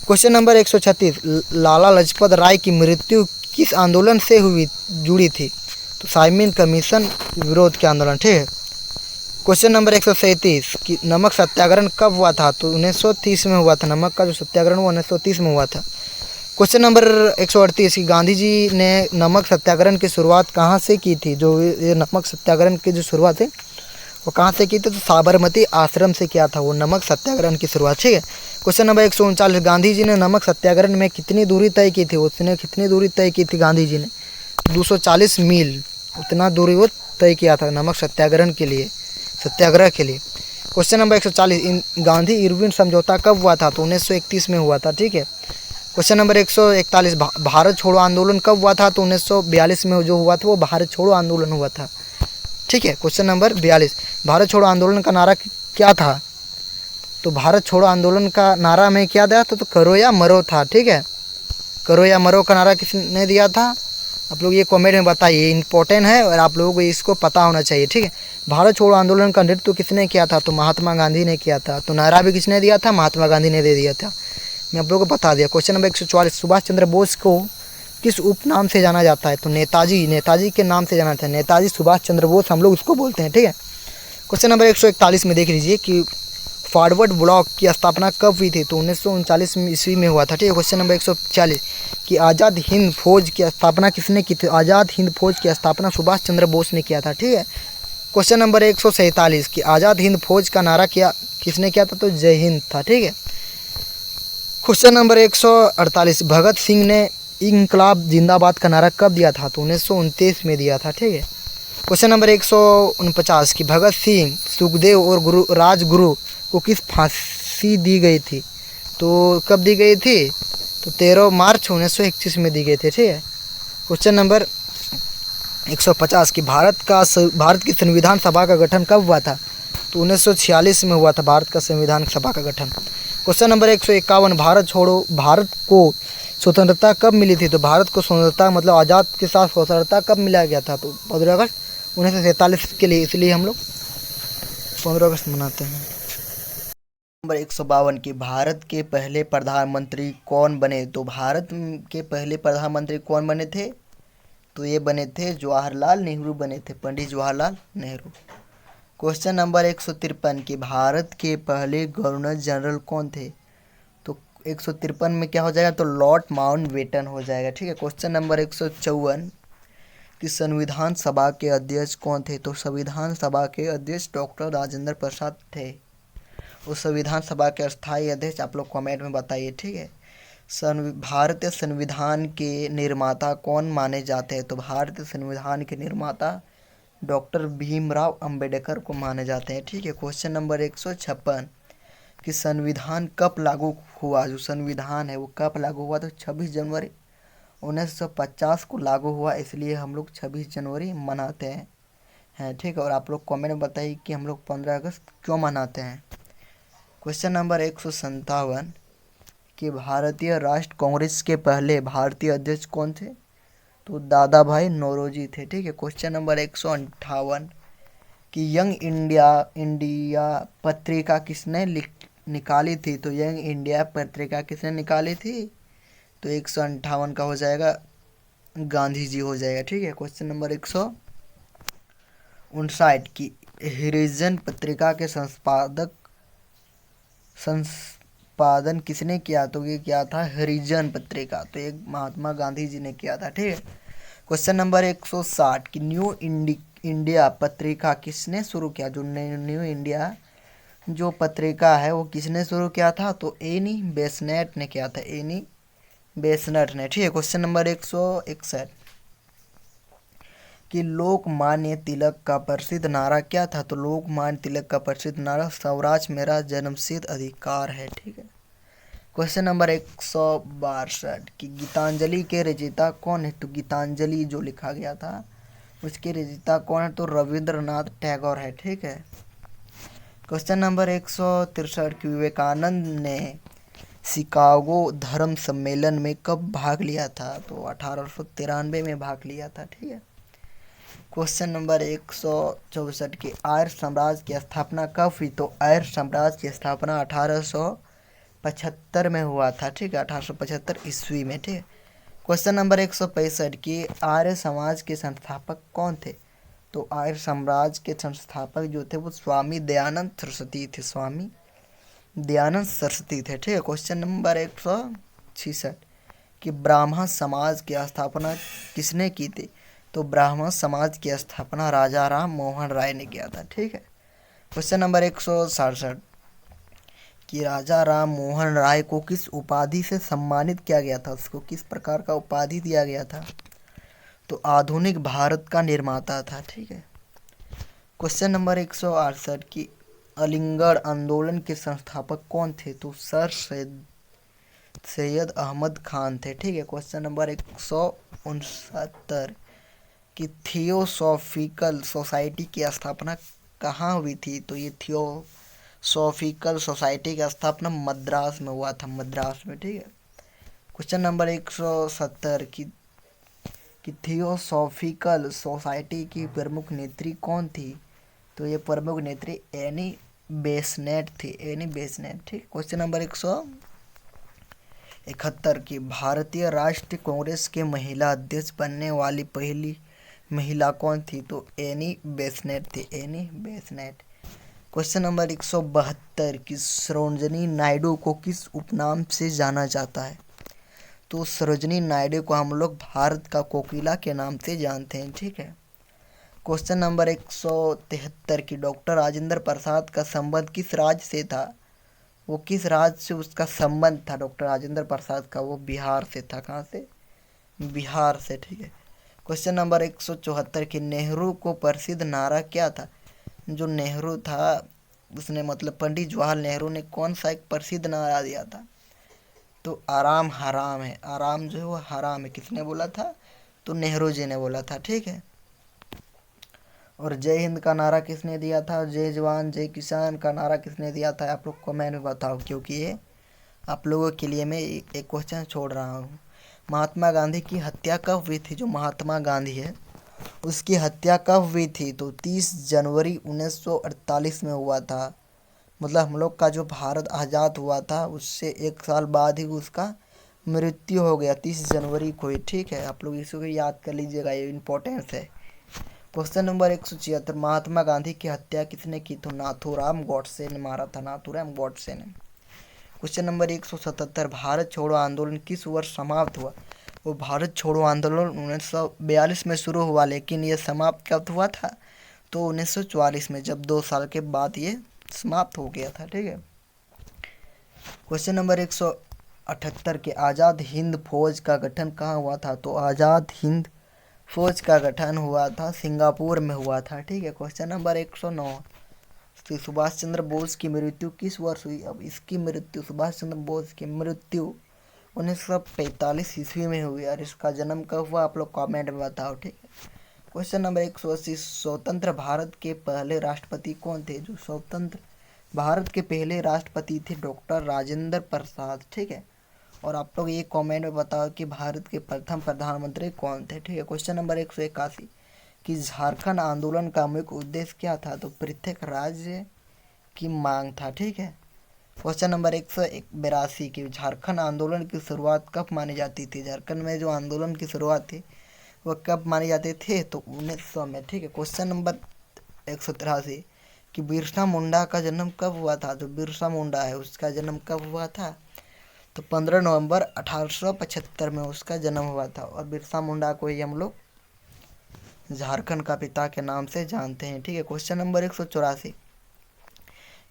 क्वेश्चन नंबर 136 लाला लाजपत राय की मृत्यु किस आंदोलन से जुड़ी थी? तो साइमन कमीशन विरोध के आंदोलन। ठीक है, क्वेश्चन नंबर 137 कि नमक सत्याग्रहण कब हुआ था? तो 1930 में हुआ था। नमक का जो सत्याग्रहण हुआ 1930 में हुआ था। क्वेश्चन नंबर 138 कि गांधी जी ने नमक सत्याग्रहण की शुरुआत कहाँ से की थी? जो ये नमक सत्याग्रहण की जो शुरुआत है वो कहाँ से की थी? तो साबरमती आश्रम से किया था वो नमक सत्याग्रहण की शुरुआत। ठीक है, क्वेश्चन नंबर 139 गांधी जी ने नमक सत्याग्रहण में कितनी दूरी तय की थी? उसने कितनी दूरी तय की थी गांधी जी ने? 240 मील, उतना दूरी वो तय किया था नमक सत्याग्रह के लिए। क्वेश्चन नंबर 140 गांधी इरविन समझौता कब हुआ था? तो 1931 में हुआ था। ठीक है, क्वेश्चन नंबर 141 भारत छोड़ो आंदोलन कब हुआ था? तो 1942 में जो हुआ था वो भारत छोड़ो आंदोलन हुआ था। ठीक है, क्वेश्चन नंबर 42 भारत छोड़ो आंदोलन का नारा क्या था? तो भारत छोड़ो आंदोलन का नारा में क्या दिया था? तो करो या मरो था। ठीक है, करो या मरो का नारा किसने दिया था? आप लोग ये कमेंट में बताइए, इंपॉर्टेंट है और आप लोगों को इसको पता होना चाहिए। ठीक है, भारत छोड़ो आंदोलन का नेतृत्व किसने किया था? तो महात्मा गांधी ने किया था। तो नारा भी किसने दिया था? महात्मा गांधी ने दे दिया था। मैं आप लोगों को बता दिया। क्वेश्चन नंबर 144 सुभाष चंद्र बोस को किस उपनाम से जाना जाता है? तो नेताजी के नाम से जाना जाता है। नेताजी सुभाष चंद्र बोस हम लोग उसको बोलते हैं। ठीक है, क्वेश्चन नंबर 141 में देख लीजिए कि फॉरवर्ड ब्लॉक की स्थापना कब हुई थी? तो 1939 ईस्वी में हुआ था। ठीक है, क्वेश्चन नंबर 140 कि आज़ाद हिंद फौज की स्थापना किसने की थी? आज़ाद हिंद फौज की स्थापना सुभाष चंद्र बोस ने किया था। ठीक है, क्वेश्चन नंबर 147 कि आज़ाद हिंद फौज का नारा किसने किया था? तो जय हिंद था। ठीक है, क्वेश्चन नंबर 148 भगत सिंह ने इंकलाब जिंदाबाद का नारा कब दिया था? तो 1929 में दिया था। ठीक है, क्वेश्चन नंबर 149 कि भगत सिंह सुखदेव और राजगुरु को किस फांसी दी गई थी? तो कब दी गई थी? तो 13 मार्च 1921 में दी गई थी। ठीक है, क्वेश्चन नंबर 150 कि भारत की संविधान सभा का गठन कब हुआ था? तो 1946 में हुआ था भारत का संविधान सभा का गठन। क्वेश्चन नंबर 151 भारत को स्वतंत्रता कब मिली थी? तो भारत को स्वतंत्रता मतलब आज़ाद के साथ स्वतंत्रता कब मिला गया था? तो 15 अगस्त 1947 के लिए, इसलिए हम लोग 15 अगस्त मनाते हैं। नंबर 152 कि भारत के पहले प्रधानमंत्री कौन बने? तो भारत के पहले प्रधानमंत्री कौन बने थे? तो ये बने थे जवाहरलाल नेहरू बने थे, पंडित जवाहरलाल नेहरू। क्वेश्चन नंबर 153 कि भारत के पहले गवर्नर जनरल कौन थे? तो 153 में क्या हो जाएगा? तो लॉर्ड माउंटबेटन हो जाएगा। ठीक है, क्वेश्चन नंबर 154 कि संविधान सभा के अध्यक्ष कौन थे? तो संविधान सभा के अध्यक्ष डॉक्टर राजेंद्र प्रसाद थे। उस संविधान सभा के अस्थायी अध्यक्ष आप लोग कमेंट में बताइए। ठीक है, भारतीय संविधान के निर्माता कौन माने जाते हैं? तो भारतीय संविधान के निर्माता डॉक्टर भीमराव अंबेडकर को माने जाते हैं। ठीक है, क्वेश्चन नंबर 156 कि संविधान कब लागू हुआ? जो संविधान है वो कब लागू हुआ? तो 26 जनवरी 1950 को लागू हुआ, इसलिए हम लोग 26 जनवरी मनाते हैं। ठीक है, और आप लोग कमेंट में बताइए कि हम लोग 15 अगस्त क्यों मनाते हैं। क्वेश्चन नंबर 157 कि भारतीय राष्ट्र कांग्रेस के पहले भारतीय अध्यक्ष कौन थे? तो दादा भाई नौरोजी थे। ठीक है, क्वेश्चन नंबर 158 कि यंग इंडिया इंडिया पत्रिका किसने निकाली थी? तो यंग इंडिया पत्रिका किसने निकाली थी? तो 158 का हो जाएगा, गांधी जी हो जाएगा। ठीक है, क्वेश्चन नंबर 159 की हिरिजन पत्रिका के संपादन किसने किया? तो ये क्या था? हरिजन पत्रिका, तो ये महात्मा गांधी जी ने किया था। ठीक है, क्वेश्चन नंबर 160 की न्यू इंडिया पत्रिका किसने शुरू किया? जो न्यू इंडिया जो पत्रिका है वो किसने शुरू किया था? तो एनी बेसनेट ने किया था, एनी बेसनेट ने। ठीक है, क्वेश्चन नंबर 161 कि लोकमान्य तिलक का प्रसिद्ध नारा क्या था? तो लोकमान्य तिलक का प्रसिद्ध नारा स्वराज मेरा जन्मसिद्ध अधिकार है। ठीक है, क्वेश्चन नंबर 162 कि गीतांजलि के रचयिता कौन है? तो गीतांजलि जो लिखा गया था उसके रचयिता कौन है? तो रविंद्रनाथ टैगोर है। ठीक है, क्वेश्चन नंबर 163 की विवेकानंद ने शिकागो धर्म सम्मेलन में कब भाग लिया था? तो 1893 में भाग लिया था। ठीक है, क्वेश्चन नंबर 164 की आर्य साम्राज्य की स्थापना कब हुई? तो आर्य साम्राज्य की स्थापना 1875 में हुआ था। ठीक है, 1875 ईस्वी में। ठीक है, क्वेश्चन नंबर 165 की आर्य समाज के संस्थापक कौन थे? तो आर्य साम्राज्य के संस्थापक जो थे वो स्वामी दयानंद सरस्वती थे, स्वामी दयानंद सरस्वती थे। ठीक है, क्वेश्चन नंबर 166 कि ब्राह्मण समाज की स्थापना किसने की थी? तो ब्राह्मण समाज की स्थापना राजा राम मोहन राय ने किया था। ठीक है, क्वेश्चन नंबर 167 कि राजा राम मोहन राय को किस उपाधि से सम्मानित किया गया था? उसको किस प्रकार का उपाधि दिया गया था? तो आधुनिक भारत का निर्माता था। ठीक है, क्वेश्चन नंबर 168 की अलिगढ़ आंदोलन के संस्थापक कौन थे? तो सर सैयद अहमद खान थे। ठीक है, क्वेश्चन नंबर 169 कि थियोसॉफिकल सोसाइटी की स्थापना कहाँ हुई थी? तो ये थियोसॉफिकल सोसाइटी की स्थापना मद्रास में हुआ था, मद्रास में। ठीक है, क्वेश्चन नंबर 170 कि थियोसॉफिकल सोसाइटी की प्रमुख नेत्री कौन थी? तो ये प्रमुख नेत्री एनी बेसनेट थी, एनी बेसनेट। ठीक, क्वेश्चन नंबर 171 की भारतीय राष्ट्रीय कांग्रेस के महिला अध्यक्ष बनने वाली पहली महिला कौन थी? तो एनी बेसनेट थी, एनी बेसनेट। क्वेश्चन नंबर 172 की सरोजनी नायडू को किस उपनाम से जाना जाता है? तो सरोजनी नायडू को हम लोग भारत का कोकिला के नाम से जानते हैं। ठीक है, क्वेश्चन नंबर 173 की डॉक्टर राजेंद्र प्रसाद का संबंध किस राज्य से था? वो किस राज्य से उसका संबंध था डॉक्टर राजेंद्र प्रसाद का? वो बिहार से था। कहाँ से? बिहार से। ठीक है, क्वेश्चन नंबर 174 की नेहरू को प्रसिद्ध नारा क्या था? जो नेहरू था उसने मतलब पंडित जवाहरलाल नेहरू ने कौन सा एक प्रसिद्ध नारा दिया था? तो आराम हराम है, आराम जो है वो हराम है, किसने बोला था? तो नेहरू जी ने बोला था। ठीक है, और जय हिंद का नारा किसने दिया था? जय जवान जय किसान का नारा किसने दिया था? आप लोग कमेंट में बताओ, क्योंकि ये आप लोगों के लिए मैं एक क्वेश्चन छोड़ रहा हूँ। महात्मा गांधी की हत्या कब हुई थी? जो महात्मा गांधी है उसकी हत्या कब हुई थी? तो 30 जनवरी 1948 में हुआ था। मतलब हम लोग का जो भारत आज़ाद हुआ था उससे 1 साल बाद ही उसका मृत्यु हो गया, 30 जनवरी को ही। ठीक है, आप लोग इसको याद कर लीजिएगा, ये इम्पोर्टेंस है। क्वेश्चन नंबर 176 महात्मा गांधी की हत्या किसने की? तो नाथूराम गोडसे ने मारा था, नाथूराम गोडसे ने। क्वेश्चन नंबर 177 भारत छोड़ो आंदोलन किस वर्ष समाप्त हुआ? वो भारत छोड़ो आंदोलन 1942 में शुरू हुआ, लेकिन ये समाप्त कब हुआ था? तो 1944 में, जब 2 साल के बाद ये समाप्त हो गया था। ठीक है, क्वेश्चन नंबर 178 के आज़ाद हिंद फौज का गठन कहाँ हुआ था? तो आज़ाद हिंद फौज का गठन हुआ था सिंगापुर में हुआ था। ठीक है, क्वेश्चन नंबर 109 सुभाष चंद्र बोस की मृत्यु किस वर्ष हुई? अब इसकी मृत्यु, सुभाष चंद्र बोस की मृत्यु 1945 ईस्वी में हुई। और इसका जन्म कब हुआ? आप लोग कमेंट में बताओ। ठीक है, क्वेश्चन नंबर 180 स्वतंत्र भारत के पहले राष्ट्रपति कौन थे? जो स्वतंत्र भारत के पहले राष्ट्रपति थे डॉक्टर राजेंद्र प्रसाद। ठीक है, और आप लोग ये कमेंट में बताओ कि भारत के प्रथम प्रधानमंत्री कौन थे? ठीक है, क्वेश्चन नंबर 181 कि झारखंड आंदोलन का मुख्य उद्देश्य क्या था? तो पृथक राज्य की मांग था। ठीक है। क्वेश्चन नंबर 182 की झारखंड आंदोलन की शुरुआत कब मानी जाती थी? झारखंड में जो आंदोलन की शुरुआत थी वह कब माने जाते थे? तो 1900 में। ठीक है। क्वेश्चन नंबर 183 कि बिरसा मुंडा का जन्म कब हुआ था? जो बिरसा मुंडा है उसका जन्म कब हुआ था? तो 15 नवंबर 1875 में उसका जन्म हुआ था। और बिरसा मुंडा को ही हम लोग झारखंड का पिता के नाम से जानते हैं। ठीक है। क्वेश्चन नंबर 184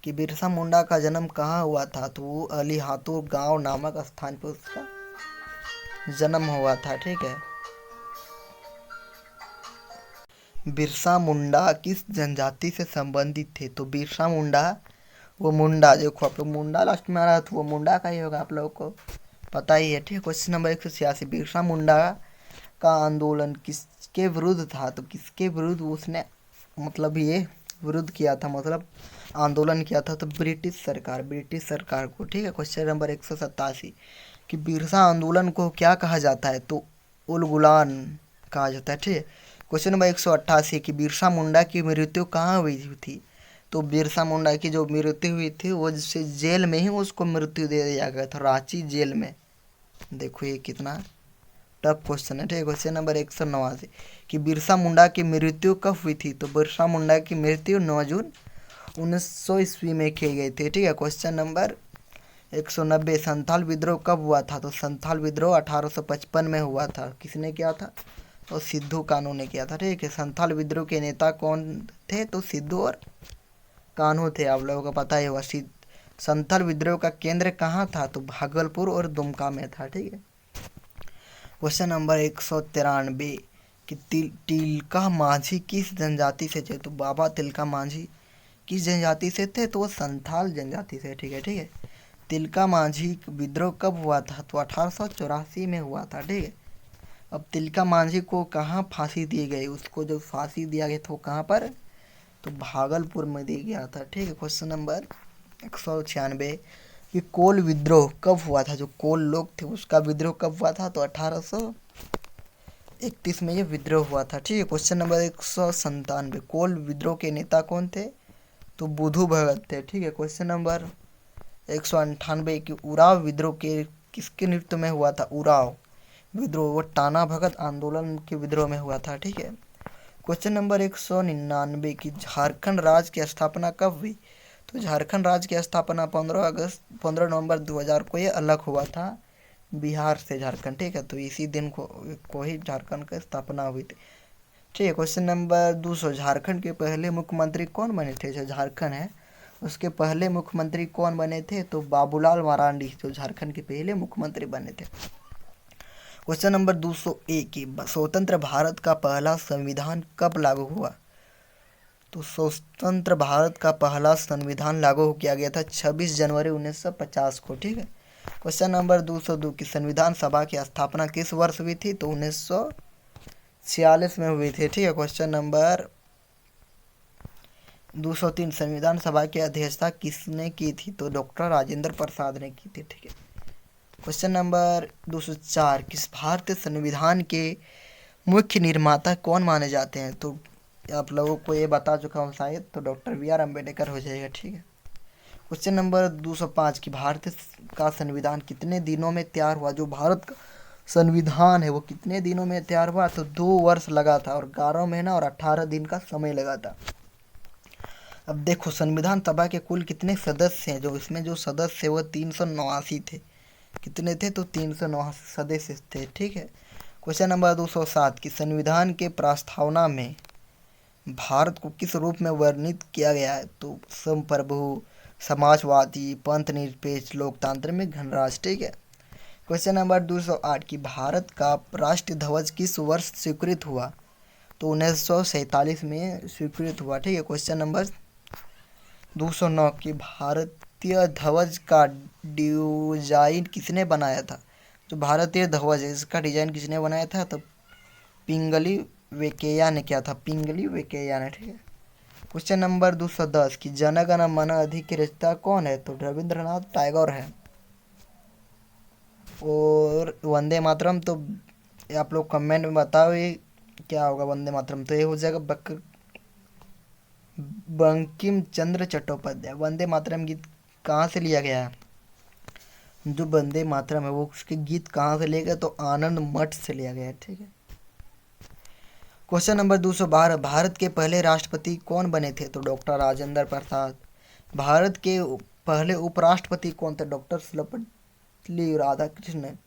कि बिरसा मुंडा का जन्म कहाँ हुआ था? तो वो अलीहातुर गांव नामक स्थान पर उसका जन्म हुआ था। ठीक है। बिरसा मुंडा किस जनजाति से संबंधित थे? तो बिरसा मुंडा, वो मुंडा देखो आप लोग, मुंडा लास्ट में आ रहा था, वो मुंडा का ही होगा, आप लोगों को पता ही है। ठीक है। क्वेश्चन नंबर 186 बिरसा मुंडा का आंदोलन किसके विरुद्ध था? तो किसके विरुद्ध उसने मतलब ये विरुद्ध किया था, मतलब आंदोलन किया था? तो ब्रिटिश सरकार को। ठीक है। क्वेश्चन नंबर 187 कि बिरसा आंदोलन को क्या कहा जाता है? तो उलगुलान कहा जाता है। ठीक है। क्वेश्चन नंबर 188 कि बिरसा मुंडा की मृत्यु कहाँ हुई थी? तो बिरसा मुंडा की जो मृत्यु हुई थी वो जैसे जेल में ही उसको मृत्यु दे दिया गया था, रांची जेल में। देखो ये कितना टफ क्वेश्चन है। ठीक है। क्वेश्चन नंबर 189 कि बिरसा मुंडा की मृत्यु कब हुई थी? तो बिरसा मुंडा की मृत्यु 9 जून 1900 ईस्वी में की गई थी। ठीक है। क्वेश्चन नंबर 190 संथाल विद्रोह कब हुआ था? तो संथाल विद्रोह 1855 में हुआ था। किसने किया था? तो सिद्धू कान्हू ने किया था। ठीक है। संथाल विद्रोह के नेता कौन थे? तो सिद्धू और कान्हू थे, आप लोगों को पता ही होगा। संथाल विद्रोह का केंद्र कहाँ था? तो भागलपुर और दुमका में था। ठीक है। क्वेश्चन नंबर 193 कि तिलका मांझी किस जनजाति से थे? तो बाबा तिलका मांझी किस जनजाति से थे? तो वो संथाल जनजाति से। ठीक है। ठीक है। तिलका मांझी विद्रोह कब हुआ था? तो 1884 में हुआ था। ठीक है। अब तिलका मांझी को कहाँ फांसी दी गई? उसको जो फांसी दिया गया था वो कहाँ पर? तो भागलपुर में दिया गया था। ठीक है। क्वेश्चन नंबर 196 कि कोल विद्रोह कब हुआ था? जो कोल लोग थे उसका विद्रोह कब हुआ था? तो 1831 में ये विद्रोह हुआ था। ठीक है। क्वेश्चन नंबर 197 कोल विद्रोह के नेता कौन थे? तो बुधू भगत थे। ठीक है। क्वेश्चन नंबर 198 कि उराव विद्रोह के किसके नेतृत्व में हुआ था? उराव विद्रोह वो टाना भगत आंदोलन के विद्रोह में हुआ था। ठीक है। क्वेश्चन नंबर 199 की झारखंड राज्य की स्थापना कब हुई? तो झारखंड राज्य की स्थापना 15 नवंबर 2000 को ये अलग हुआ था बिहार से झारखंड। ठीक है। तो इसी दिन को ही झारखंड की स्थापना हुई थी। ठीक है। क्वेश्चन नंबर 200 झारखंड के पहले मुख्यमंत्री कौन बने थे? जो झारखंड है उसके पहले मुख्यमंत्री कौन बने थे? तो बाबूलाल मरांडी जो झारखंड के पहले मुख्यमंत्री बने थे। क्वेश्चन नंबर 201 की स्वतंत्र भारत का पहला संविधान कब लागू हुआ? तो स्वतंत्र भारत का पहला संविधान लागू किया गया था 26 जनवरी 1950 को। ठीक है। क्वेश्चन नंबर 202 की संविधान सभा की स्थापना किस वर्ष हुई थी? तो 1946 में हुई थी। ठीक है। क्वेश्चन नंबर 203 संविधान सभा की अध्यक्षता किसने की थी? तो डॉक्टर राजेंद्र प्रसाद ने की थी। ठीक है। क्वेश्चन नंबर 204 किस भारतीय संविधान के मुख्य निर्माता कौन माने जाते हैं? तो आप लोगों को ये बता चुका हूँ शायद, तो डॉक्टर बी आर अम्बेडकर हो जाएगा। ठीक है। क्वेश्चन नंबर 205 की भारत का संविधान कितने दिनों में तैयार हुआ? जो भारत का संविधान है वो कितने दिनों में तैयार हुआ? तो 2 वर्ष लगा था और 11 महीना और 18 दिन का समय लगा था। अब देखो संविधान सभा के कुल कितने सदस्य हैं? जो इसमें जो सदस्य है वो 389 थे। कितने थे? तो 389 सदस्य थे। ठीक है। क्वेश्चन नंबर 207 की संविधान के प्रस्तावना में भारत को किस रूप में वर्णित किया गया है? तो संप्रभु, समाजवादी, पंथ निरपेक्ष, लोकतांत्रिक, गणराज्य। ठीक है। क्वेश्चन नंबर 208 की भारत का राष्ट्रीय ध्वज किस वर्ष स्वीकृत हुआ? तो 1947 में स्वीकृत हुआ। ठीक है। क्वेश्चन नंबर 209 की भारतीय ध्वज का डिजाइन किसने बनाया था? जो भारतीय ध्वज है इसका डिजाइन किसने बनाया था? तो पिंगली वेंकैया ने किया था। पिंगली वेंकैया ने। ठीक है। क्वेश्चन नंबर 210 की जन गण मन अधि के रचयिता कौन है? तो रविंद्रनाथ टैगोर है। और वंदे मातरम तो आप लोग कमेंट में बताओ ये क्या होगा वंदे मातरम? तो ये हो जाएगा बंकिम चंद्र चट्टोपाध्याय। वंदे मातरम गीत कहाँ से लिया गया है? जो वंदे मातरम है वो उसके गीत कहाँ से लिए गए? तो आनंद मठ से लिया गया है। ठीक है। क्वेश्चन नंबर 212, भारत के पहले राष्ट्रपति कौन बने थे? तो डॉक्टर राजेंद्र प्रसाद। भारत के पहले उपराष्ट्रपति कौन थे? डॉक्टर सर्वपल्ली राधाकृष्णन।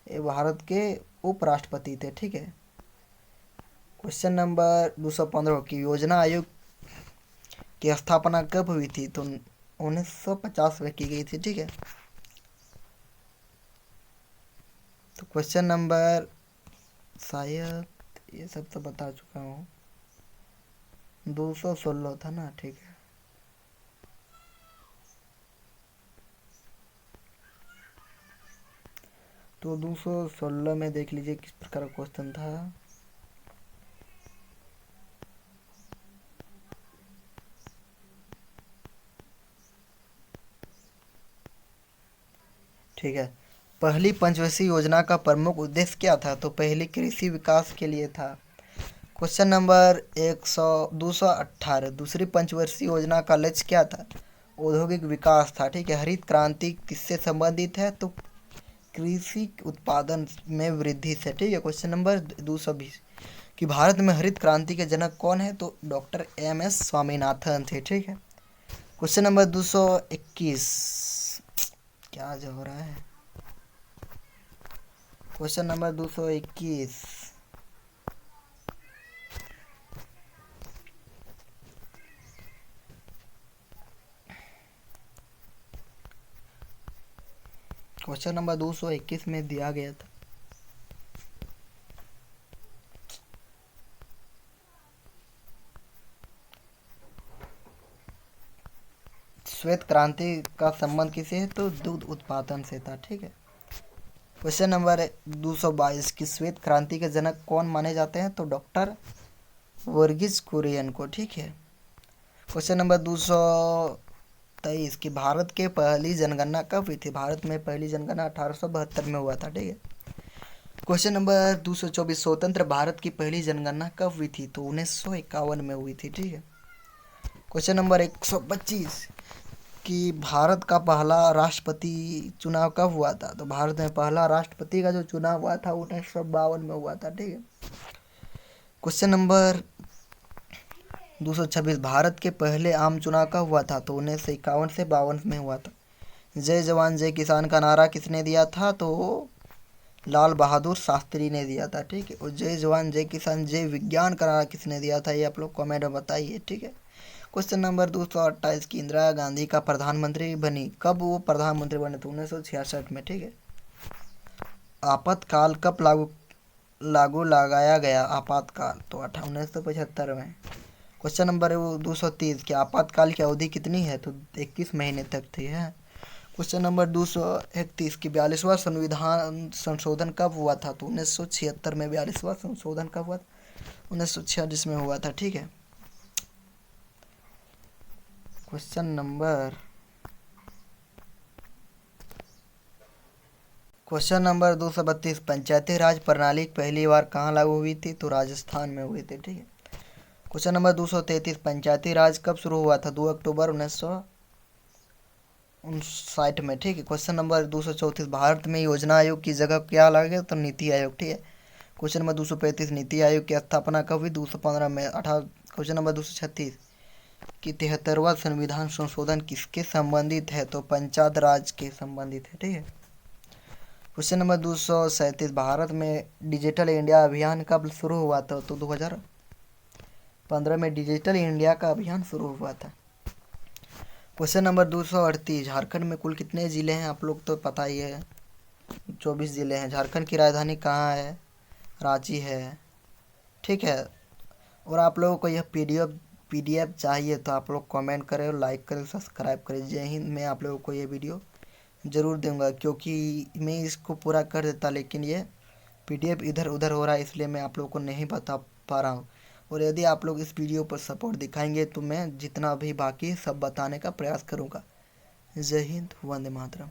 ये भारत के उपराष्ट्रपति थे। ठीक है। क्वेश्चन नंबर 215 की योजना आयोग की स्थापना कब हुई थी? तो 1950 में की गई थी। ठीक है। तो क्वेश्चन नंबर, शायद ये सब तो बता चुका हूँ, 216 था ना। ठीक है। तो 216 में देख लीजिए किस प्रकार का क्वेश्चन था। ठीक है। पहली पंचवर्षीय योजना का प्रमुख उद्देश्य क्या था? तो पहली कृषि विकास के लिए था। क्वेश्चन नंबर 218, दूसरी पंचवर्षीय योजना का लक्ष्य क्या था? औद्योगिक विकास था। ठीक है। हरित क्रांति किससे संबंधित है? तो कृषि उत्पादन में वृद्धि से। ठीक है। क्वेश्चन नंबर 220 कि भारत में हरित क्रांति के जनक कौन है? तो डॉक्टर एम.एस. स्वामीनाथन थे। ठीक है। क्वेश्चन नंबर 221, क्या जो हो रहा है? क्वेश्चन नंबर 221, क्वेश्चन नंबर 221 में दिया गया था, श्वेत क्रांति का संबंध किसे है? तो दूध उत्पादन से था। ठीक है। क्वेश्चन नंबर 222 की श्वेत क्रांति के जनक कौन माने जाते हैं? तो डॉक्टर वर्गीज कुरियन को। ठीक है। क्वेश्चन नंबर 223 की भारत के पहली जनगणना कब हुई थी? भारत में पहली जनगणना 1872 में हुआ था। ठीक है। क्वेश्चन नंबर 224, स्वतंत्र भारत की पहली जनगणना कब हुई थी? तो 1951 में हुई थी। ठीक है। क्वेश्चन नंबर 125 कि भारत का पहला राष्ट्रपति चुनाव कब हुआ था? तो भारत में पहला राष्ट्रपति का जो चुनाव हुआ था 1952 में हुआ था। ठीक है। क्वेश्चन नंबर 226, भारत के पहले आम चुनाव कब हुआ था? तो 1951 से 52 में हुआ था। जय जवान जय किसान का नारा किसने दिया था? तो लाल बहादुर शास्त्री ने दिया था। ठीक है। और जय जवान जय किसान जय विज्ञान का नारा किसने दिया था? ये आप लोग कमेंट में बताइए। ठीक है। क्वेश्चन नंबर 228 की इंदिरा गांधी का प्रधानमंत्री बनी कब वो प्रधानमंत्री बने? तो 1966 में। ठीक है। आपातकाल कब लागू लगाया गया? आपातकाल तो 1975 में। क्वेश्चन नंबर 230 की आपातकाल की अवधि कितनी है? तो 21 महीने तक थी है। क्वेश्चन नंबर 231 की 42वां संविधान संशोधन कब हुआ था? तो 1976 में 42वां संशोधन कब हुआ? 1946 में हुआ था। ठीक है। क्वेश्चन नंबर 232, पंचायती राज प्रणाली पहली बार कहाँ लागू हुई थी? तो राजस्थान में हुई थी। ठीक है। क्वेश्चन नंबर 233, पंचायती राज कब शुरू हुआ था? 2 अक्टूबर 1959 में। ठीक है। क्वेश्चन नंबर 234, भारत में योजना आयोग की जगह क्या लागेगा? तो नीति आयोग। ठीक है। क्वेश्चन नंबर 235, नीति आयोग की स्थापना कब हुई? 215 में। क्वेश्चन नंबर 236 कि 73वां संविधान संशोधन किसके संबंधित है? तो पंचायत राज के संबंधित है। ठीक है। क्वेश्चन नंबर 237, भारत में डिजिटल इंडिया अभियान कब शुरू हुआ था? तो 2015 में डिजिटल इंडिया का अभियान शुरू हुआ था। क्वेश्चन नंबर 238, झारखंड में कुल कितने ज़िले हैं? आप लोग तो पता ही है, 24 ज़िले हैं। झारखंड की राजधानी कहाँ है? रांची है। ठीक है। और आप लोगों को यह पीडीएफ चाहिए तो आप लोग कमेंट करें और लाइक करें, सब्सक्राइब करें। जय हिंद। मैं आप लोगों को ये वीडियो ज़रूर दूंगा, क्योंकि मैं इसको पूरा कर देता लेकिन ये पीडीएफ इधर उधर हो रहा है, इसलिए मैं आप लोगों को नहीं बता पा रहा हूँ। और यदि आप लोग इस वीडियो पर सपोर्ट दिखाएंगे तो मैं जितना भी बाकी सब बताने का प्रयास करूँगा। जय हिंद, वंदे मातरम।